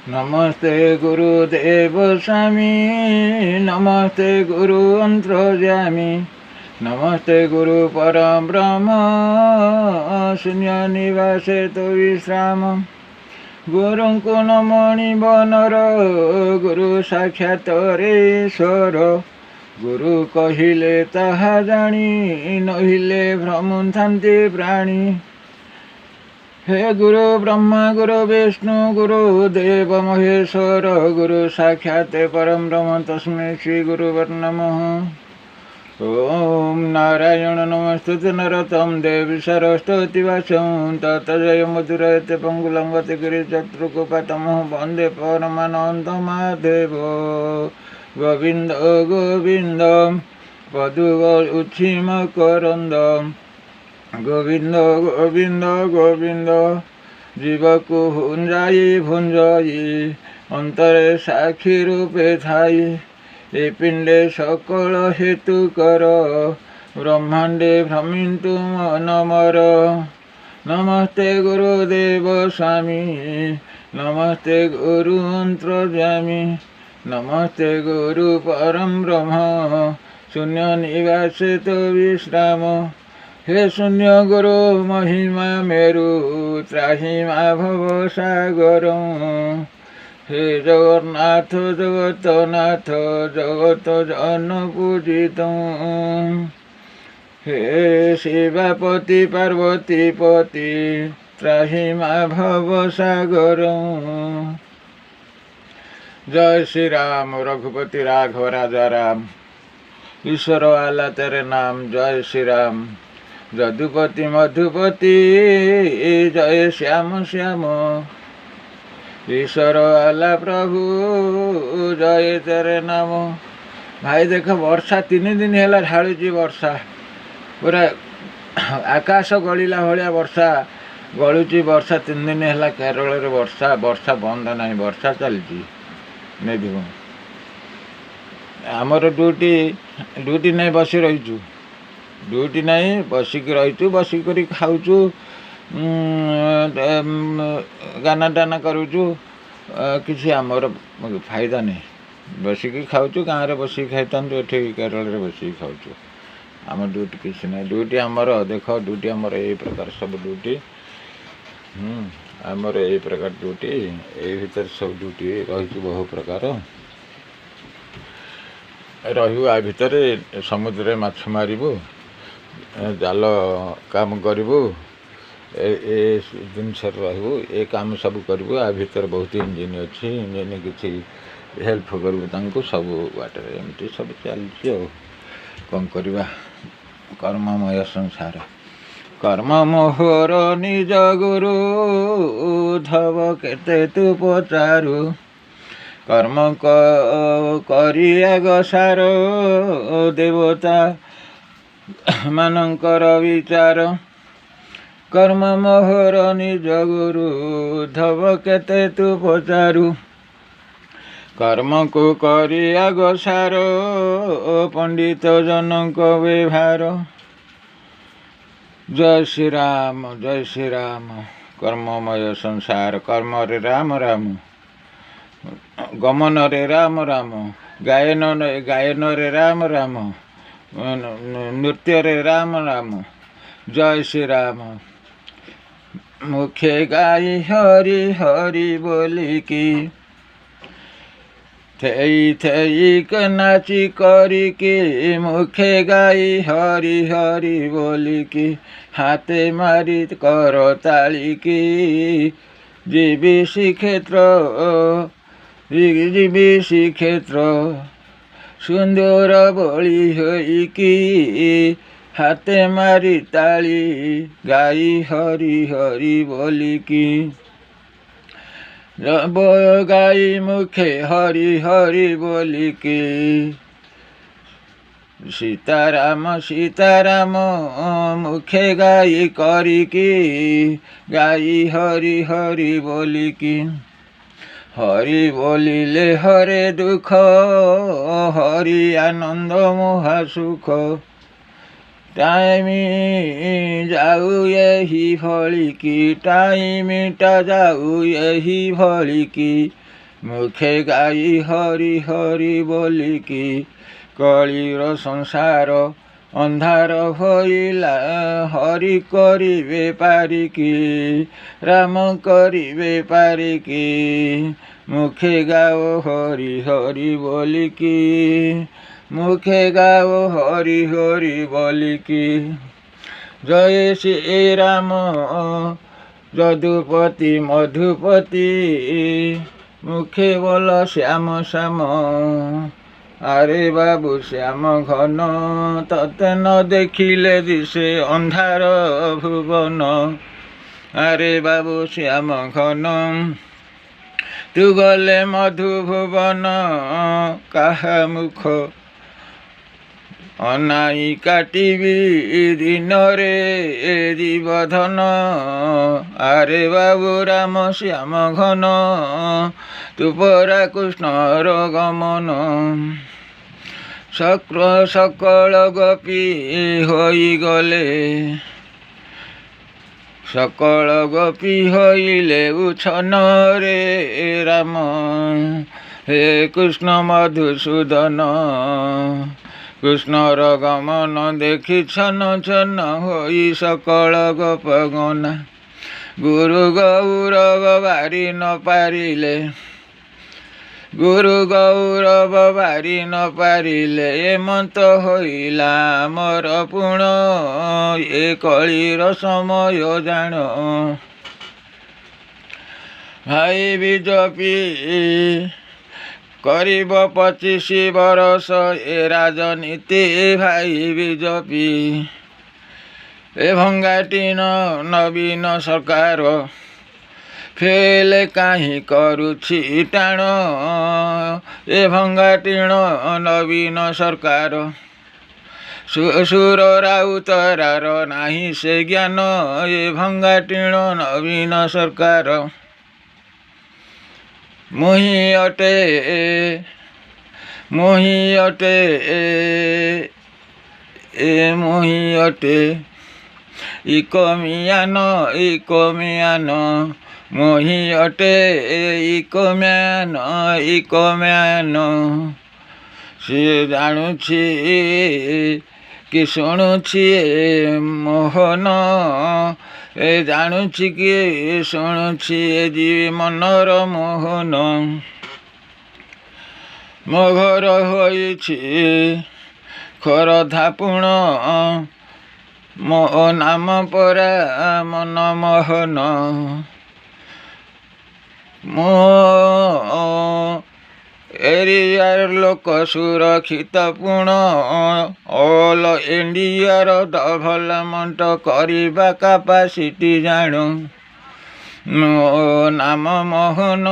नमस्ते गुरुदेव स्वामी, नमस्ते गुरु अंतर्यामी, नमस्ते गुरु परम ब्रह्म, शून्य निवासे तो विश्राम। गुरु को नमणि बनर, गुरु साक्षात ईश्वर। गुरु कहिले ताहा जानी, नहिले भ्रमुंथान्ति प्राणी। हे गुरु ब्रह्मा गुरु विष्णु गुरु देव महेश्वर, गुरु साक्षात् परम ब्रह्म तस्मै श्री गुरु नमः। ओम नारायण नमस्तुते नरोत्तमं देवी सरस्वती वाचं ततजय मधुरयते पंगुलंगते गिरिचत्रुकुपातमः वन्दे परमानन्द माधव। गोविंद गोविंद पदुगल उच्छिम करंद, गोविंद गोविंद गोविंद जीव को भुंजाई भुंजाई, अंतरे साक्षी रूपे थाई। ए पिंडे सकल हेतु कर, ब्रह्मांडे भ्रमिन्तु मनमर। नमस्ते गुरुदेव स्वामी, नमस्ते गुरु अंतर्यामी, नमस्ते गुरु परम ब्रह्म, शून्य निवासे तो विश्राम। हे शून्य गुरु महिमा मेरु, त्राहिमा भव सागर। हे जगन्नाथ जगतनाथ, जगत जन पूजित। हे शिवापति पार्वती पति, त्राहिमा भव सागर। जय श्री राम रघुपति राघव राजा राम, ईश्वर आला तेरे नाम। जय श्री राम जदुपति मधुपति, जय श्याम श्याम। ईश्वर आला प्रभु, जय तेरे नाम। भाई देख वर्षा 3 दिन है ढालुची, वर्षा पूरा आकाश गलिला भाया वर्षा गलुची। वर्षा 3 दिन है केरल रे, वर्षा वर्षा बंद ना, वर्षा चलती। नहीं आमर ड्यूटी नहीं बसी रहीचु, ड्यूटी नहीं बसिक रहीचु, बसिक खाऊचु, गाना टाना करूचु। किसी आमर फायदा नहीं, बसिक खाऊचु। गाँव में बसिक खाइता, केरल में बसिक खाऊचु। आम ड्यूटी किसी ना, ड्यूटी आमर देख, ड्यूटी आमर यही प्रकार सब ड्यूटी। आमर यही प्रकार ड्यूटी, ये भीतर सब ड्यूटी रही बहु प्रकार रही। आ भितर समुद्र माछ मारू, जाल काम करूँ, ए जिनस रहू, ए काम सब करूँ। आ भितर बहुत इंजिन अच्छी, इंजिन किसी हेल्प करूँ सब बाटर एमती सब चलती। कौन करवा, कर्ममय संसार। कर्म मोहर निज गुरु, धव केते तू पचारू। कर्म करिया गसार, देवता मानकर विचार। कर्म मोहर निज गुरु, धव केते तू पचारू। कर्म को करिया गसार, पंडित जनक व्यवहार। जय श्री राम जय श्री राम। कर्ममय संसार, कर्म रे राम राम, गमन रे राम राम, गायन रे राम राम, नृत्य रे राम राम। जय श्री राम। मुखे गाई हरि हरि बोलिकी, थई थई नाची करिकी। मुखे गाई हरि हरि बोलिकी, हाथे मारी कर तालिकी। जीवी श्रीक्षेत्र जीवी श्रीक्षेत्र, सुंदर बଳି होइकी। हाथे मारी ताली गाई हरि हरि बोलिकी। गाई मुखे हरि हरि बोलिकी। सीताराम सीताराम मुखे गाई करिकी। गाई हरि हरि बोलिकी। हरि बोलिले हरे दुख, हरि आनंद मोहा सुख। टाइम जाऊ यही भली की, टाइम टा जाऊ यही भली की। मुखे गाई हरि हरि बोलिकी कलिर संसार अंधार होइला हरि करिबे पारिकी राम करिबे पारिकी मुखे गाओ हरि हरि बोलिकी मुखे गाओ हरि हरि बोलिकी जय श्री राम यदुपति मधुपति मुखे बोल श्याम श्याम अरे बाबू श्याम घन तते न देखिले दिशे अंधार भुवन अरे बाबू श्याम घन तू गले मधुभुवन काहा मुख अनाई काटिबी दिन रे जीवधन अरे बाबू राम श्याम घन तू परा कृष्णर गमन सकल गोपी होई गले सकल गोपी होइले उछन रे राम हे कृष्ण मधुसूदन कृष्णर गमन देखि छन छन होई सकल गोपगना गुरु गौरव बारी न पारिले गुरु गौरव बारी न पारिले एमंत होइला मोर पुण ए कलिर समय जान भाई बीजेपी करीब 25 बरस ए राजनीति भाई बीजेपी ए भंगाटीन नवीन सरकार फेल कहीं करुछि टाण ए भंगाटीण नवीन सरकार सुर राउतरार नाही से ज्ञान ए भंगाटीण नवीन सरकार मोही अटे मोही अटे इकोमियान मोही अटे इकोम्यान से जानुछि कि शुणुछि मोहन ए जानुछि कि शुणुछि जीव मनर मोहन मो घर होइछि खरधापुण मो नाम परा मन मोहन मो एरियार लोक सुरक्षित पूर्ण ऑल इंडियार डेभलपमेंट करबा कैपेसिटी जाणु मो नाम मोहन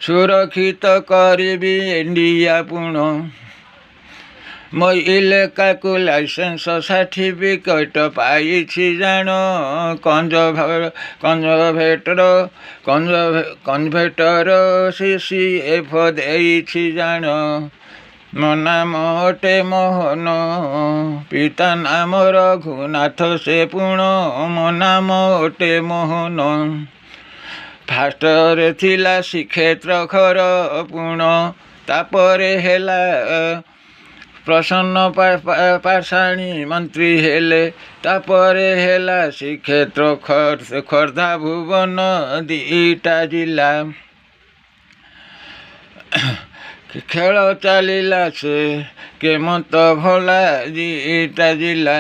सुरक्षित करबी इंडिया पूर्ण मो इलाका को लाइसेंस सर्टिफिकेट पाइछि जान कन्भर्टर CCF देइछि जान मो नाम अटे मोहन पिता नाम रघुनाथ से पूर्ण मो नाम अटे मोहन फास्ट रे थिला श्रीक्षेत्र घर पूर्ण तापरे हेला प्रसन्न पाषाणी मंत्री हेले तापरे हेला श्रीक्षेत्र खर्धा भुवन दीटा जिला खेल चलिला से केमत भला दीटा जिला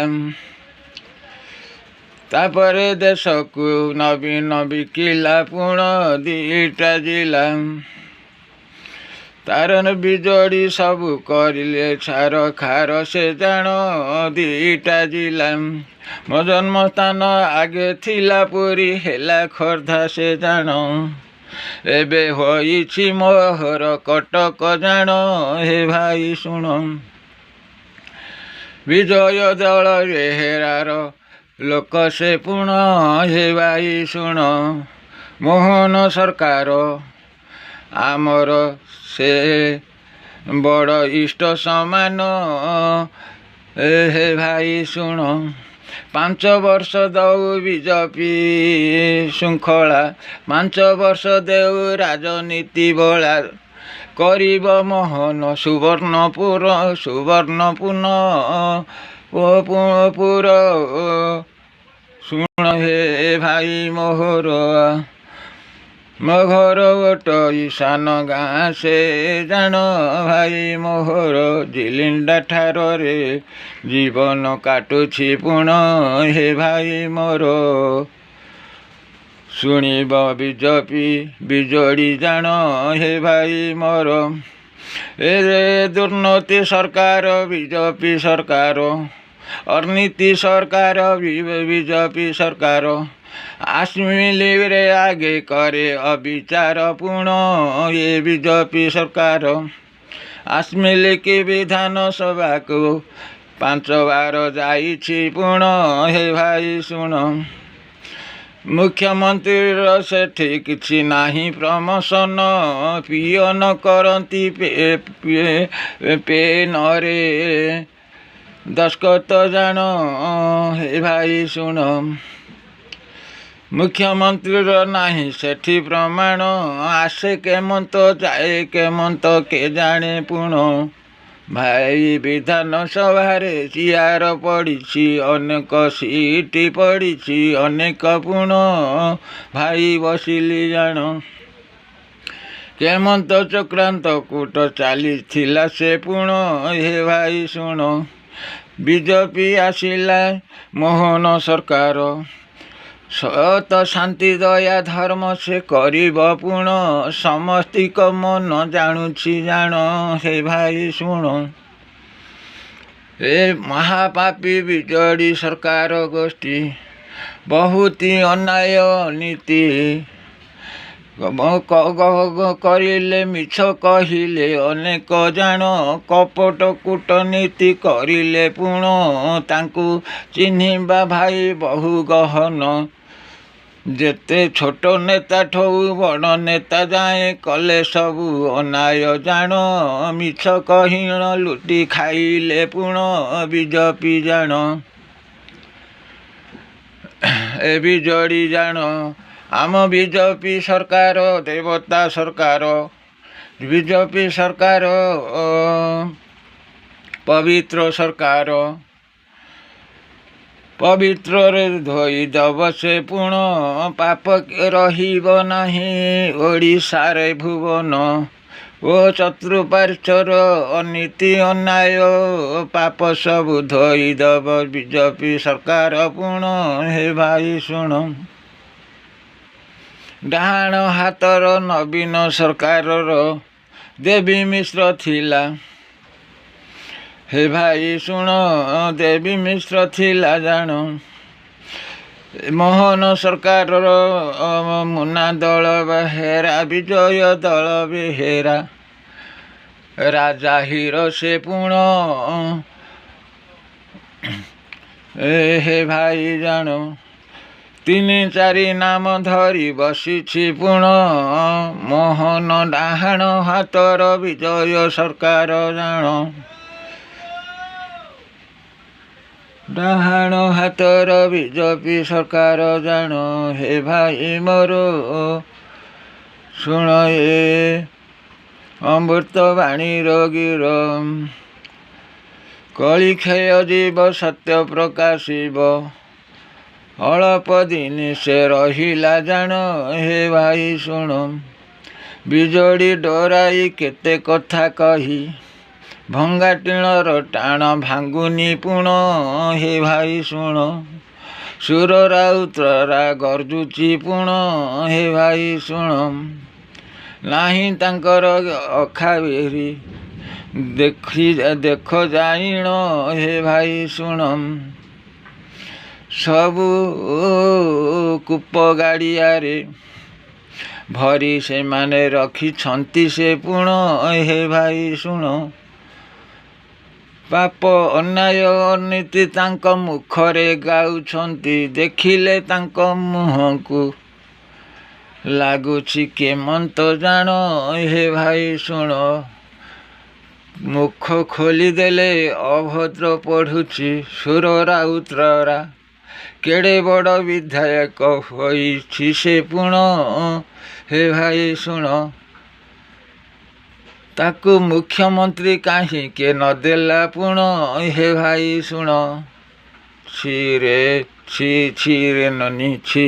तापरे देश को नवीन बिकिला पूर्ण दीटा जिला तारन बिजोड़ी सबु करिले छार खार से जान दीटा जिला मो जन्म स्थान आगे थिला पुरी हेला खर्धा से जान एबे होइछि मोहर कटक जान हे भाई शुण विजय दल रेहेरार लोक से पूर्ण हे भाई शुण मोहन सरकार आमर से बड़ इष्ट समान हे भाई शुण ପାଞ୍ଚ ବର୍ଷ ଦଉ ବିଜେପି ଶୃଙ୍ଖଳା, 5 ବର୍ଷ ଦେଉ ରାଜନୀତି ବଳା, କରିବ ମୋହନ ସୁବର୍ଣ୍ଣପୁର ଶୁଣ ହେ ଭାଇ ମୋହର, ମୋ ଘର ଗୋଟ ଈଶାନ ଗାଁ ସେ ଜାଣ ଭାଇ ମୋହର, ଜିଲିଣ୍ଡା ଠାରରେ ଜୀବନ କାଟୁଛି ପୁଣ ହେ ଭାଇ ମୋର, ଶୁଣିବ ବିଜେପି ବିଜେଡ଼ି ଜାଣ ହେ ଭାଇ ମୋର, ଏ ଦୁର୍ନୀତି ସରକାର ବିଜେପି ସରକାର, ଅର୍ନୀତି ସରକାର ବିଜେପି ସରକାର, ଆସମିଲିରେ ଆଗେ କରେ ଅବିଚାର ପୁଣ ଏ ବିଜେପି ସରକାର, ଆସମିଲି କି ବିଧାନସଭାକୁ 5 ବାର ଯାଇଛି ପୁଣ ହେ ଭାଇ ଶୁଣ, ମୁଖ୍ୟମନ୍ତ୍ରୀର ସେଠି କିଛି ନାହିଁ ପ୍ରମୋସନ, ପିଅନ କରନ୍ତି ପେନରେ ଦସ୍ତଖତ ଜାଣ ହେ ଭାଇ ଶୁଣ, ମୁଖ୍ୟମନ୍ତ୍ରୀର ନାହିଁ ସେଠି ପ୍ରମାଣ, ଆସେ କେମନ୍ତ ଯାଏ କେମନ୍ତ କେଜାଣେ ପୁଣ, ଭାଇ ବିଧାନସଭାରେ ଚିଆର ପଡ଼ିଛି ଅନେକ ସିଟ୍ ପଡ଼ିଛି ଅନେକ ପୁଣ, ଭାଇ ବସିଲି ଜାଣ, କେମନ୍ତ ଚକ୍ରାନ୍ତ କୂଟ ଚାଲିଥିଲା ସେ ପୁଣ ହେ ଭାଇ ଶୁଣ, ବିଜେପି ଆସିଲା ମୋହନ ସରକାର, ସତ ଶାନ୍ତି ଦୟା ଧର୍ମ ସେ କରିବ ପୁଣ, ସମସ୍ତିଙ୍କ ମନ ଜାଣୁଛି ଜାଣ ହେ ଭାଇ ଶୁଣ, ଏ ମହାପାପୀ ବିଜେଡ଼ି ସରକାର ଗୋଷ୍ଠୀ ବହୁତ ଅନ୍ୟାୟ ନୀତି କରିଲେ, ମିଛ କହିଲେ ଅନେକ ଜାଣ, କପଟ କୂଟନୀତି କରିଲେ ପୁଣ, ତାଙ୍କୁ ଚିହ୍ନିବା ଭାଇ ବହୁ ଗହନ, ଯେତେ ଛୋଟ ନେତା ଠୁ ବଡ଼ ନେତା ଯାଏ କଲେ ସବୁ ଅନ୍ୟାୟ ଜାଣ, ମିଛ କହିଣ ଲୁଟି ଖାଇଲେ ପୁଣ ବିଜେପି ଜାଣ, ଏ ବିଜେଡ଼ି ଜାଣ, ଆମ ବିଜେପି ସରକାର ଦେବତା ସରକାର, ବିଜେପି ସରକାର ପବିତ୍ର ସରକାର, ପବିତ୍ରରେ ଧୋଇଦବ ସେ ପୁଣ, ପାପ ରହିବ ନାହିଁ ଓଡ଼ିଶାରେ ଭୁବନ, ଓ ଚତୁଃପାର୍ଶ୍ୱର ଅନୀତି ଅନ୍ୟାୟ ପାପ ସବୁ ଧୋଇଦବ ବିଜେପି ସରକାର ପୁଣ ହେ ଭାଇ ଶୁଣ, ଡାହାଣ ହାତର ନବୀନ ସରକାରର ଦେବୀ ମିଶ୍ର ଥିଲା, ହେ ଭାଇ ଶୁଣ ଦେବୀ ମିଶ୍ର ଥିଲା ଜାଣ, ମୋହନ ସରକାରର ମୁନା ଦଳ ବେହେରା, ବିଜୟ ଦଳ ବେହେରା, ରାଜା ହିର ସେ ପୁଣ ହେ ଭାଇ ଜାଣ, 3-4 ନାମ ଧରି ବସିଛି ପୁଣ, ମୋହନ ଡାହାଣ ହାତର ବିଜୟ ସରକାର ଜାଣ, ଡାହାଣ ହାତର ବିଜେପି ସରକାର ଜାଣ ହେ ଭାଇ ମୋର, ଶୁଣ ଏ ଅମୃତବାଣୀର ଗୀର, କଳି କ୍ଷୟ ଯିବ ସତ୍ୟ ପ୍ରକାଶିବ, ଅଳ୍ପ ଦିନ ସେ ରହିଲା ଜାଣ ହେ ଭାଇ ଶୁଣ, ବିଜେଡ଼ି ଡରାଇ କେତେ କଥା କହି, ଭଙ୍ଗା ଟିଣର ଟାଣ ଭାଙ୍ଗୁନି ପୁଣ ହେ ଭାଇ ଶୁଣ, ସୁର ରାଉତରା ଗର୍ଜୁଛି ପୁଣ ହେ ଭାଇ ଶୁଣ, ନାହିଁ ତାଙ୍କର ଅଖାବିରି ଦେଖ ଜାଣିଣ ହେ ଭାଇ ଶୁଣ, ସବୁ କୂପ ଗାଡ଼ିଆରେ ଭରି ସେମାନେ ରଖିଛନ୍ତି ସେ ପୁଣ ହେ ଭାଇ ଶୁଣ, ପାପ ଅନ୍ୟାୟ ଅନୀତି ତାଙ୍କ ମୁଖରେ ଗାଉଛନ୍ତି, ଦେଖିଲେ ତାଙ୍କ ମୁହଁକୁ ଲାଗୁଛି କେମନ୍ତ ଜାଣ ହେ ଭାଇ ଶୁଣ, ମୁଖ ଖୋଲିଦେଲେ ଅଭଦ୍ର ପଢ଼ୁଛି ସୁର ରାଉତରା, କେଡ଼େ ବଡ଼ ବିଧାୟକ ହୋଇଛି ସେ ପୁଣ, ହେ ଭାଇ ଶୁଣ, ତାକୁ ମୁଖ୍ୟମନ୍ତ୍ରୀ କାହିଁକି ନଦେଲା ପୁଣ, ହେ ଭାଇ ଶୁଣ। ଛି ରେ ନନି ଛି।